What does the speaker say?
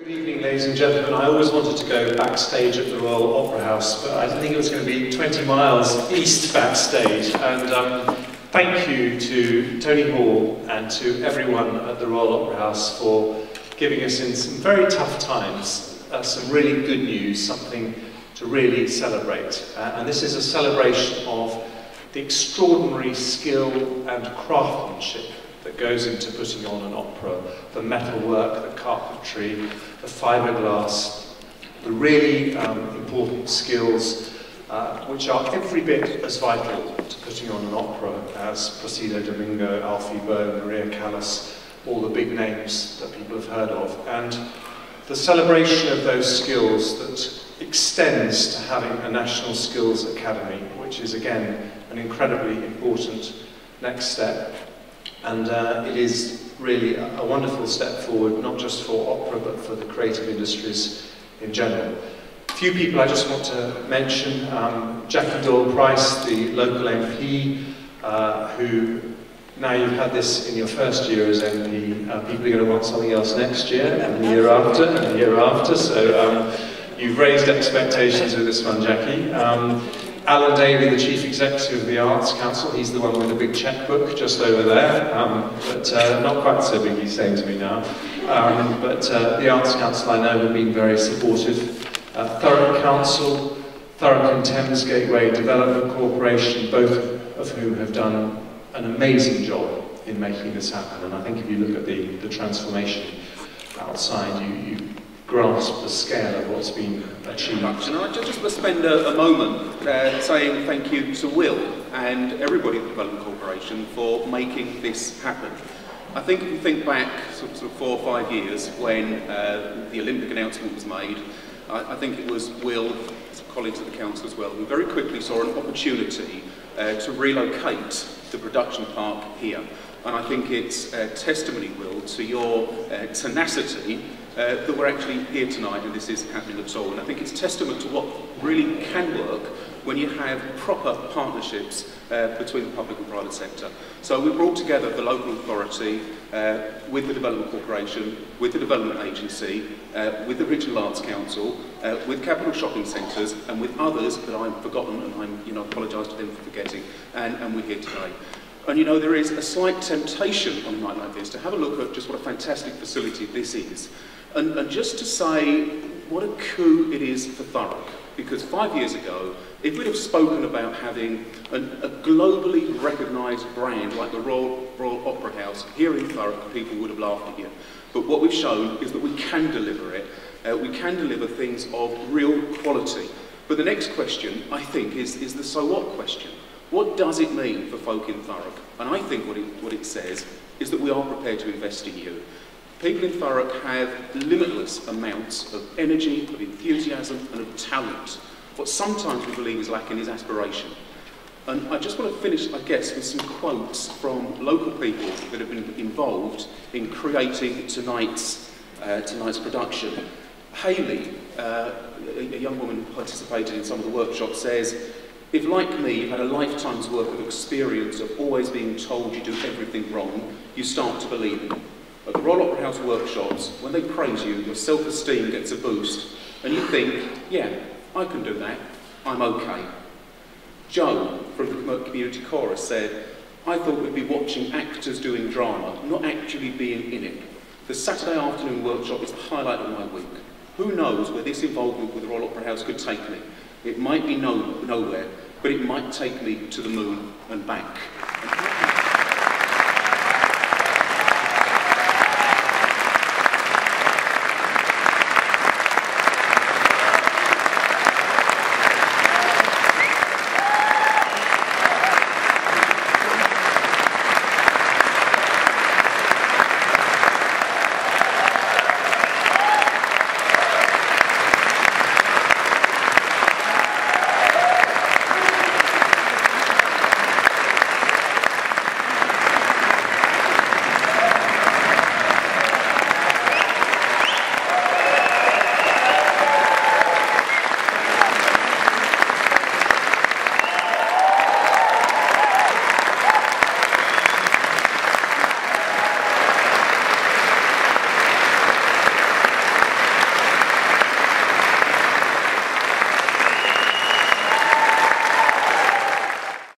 Good evening, ladies and gentlemen. I always wanted to go backstage at the Royal Opera House, but I didn't think it was going to be 20 miles east backstage. And thank you to Tony Hall and to everyone at the Royal Opera House for giving us in some very tough times some really good news, something to really celebrate. And this is a celebration of the extraordinary skill and craftsmanship that goes into putting on an opera, the metalwork, the carpentry, the fiberglass, the really important skills which are every bit as vital to putting on an opera as Placido Domingo, Alfie Boe, Maria Callas, all the big names that people have heard of. And the celebration of those skills that extends to having a National Skills Academy, which is again an incredibly important next step. And it is really a wonderful step forward, not just for opera, but for the creative industries in general. A few people I just want to mention. Jackie Doyle-Price, the local MP, who, now you've had this in your first year as MP, people are going to want something else next year, and the year after, and the year after, so you've raised expectations with this one, Jackie. Alan Davey, the Chief Executive of the Arts Council, he's the one with the big chequebook just over there, but not quite so big, he's saying to me now. But the Arts Council, I know, have been very supportive. Thurrock Council, Thurrock and Thames Gateway Development Corporation, both of whom have done an amazing job in making this happen. And I think if you look at the transformation outside, you grasp the scale of what's been achieved. And I just want to spend a moment saying thank you to Will and everybody at the Development Corporation for making this happen. I think if you think back sort of 4 or 5 years when the Olympic announcement was made, I think it was Will, his colleagues at the council as well, who very quickly saw an opportunity to relocate the production park here. And I think it's testimony, Will, to your tenacity that we're actually here tonight and this is happening at all. And I think it's testament to what really can work when you have proper partnerships between the public and private sector. So we brought together the local authority with the Development Corporation, with the Development Agency, with the Regional Arts Council, with Capital Shopping Centres, and with others that I've forgotten, and I apologise to them for forgetting, and we're here today. And there is a slight temptation on a night like this to have a look at just what a fantastic facility this is. And just to say what a coup it is for Thurrock. Because 5 years ago, if we'd have spoken about having a globally recognised brand like the Royal Opera House here in Thurrock, people would have laughed at you. But what we've shown is that we can deliver it. We can deliver things of real quality. But the next question, I think, is the so what question. What does it mean for folk in Thurrock? And I think what it says is that we are prepared to invest in you. People in Thurrock have limitless amounts of energy, of enthusiasm and of talent. What sometimes we believe is lacking is aspiration. And I just want to finish, I guess, with some quotes from local people that have been involved in creating tonight's production. Hayley, a young woman who participated in some of the workshops, says, "If, like me, you've had a lifetime's worth of experience of always being told you do everything wrong, you start to believe it. At the Royal Opera House workshops, when they praise you, your self-esteem gets a boost, and you think, yeah, I can do that, I'm okay." Joe, from the Community Chorus, said, "I thought we'd be watching actors doing drama, not actually being in it. The Saturday afternoon workshop is the highlight of my week. Who knows where this involvement with the Royal Opera House could take me? It might be nowhere, but it might take me to the moon and back."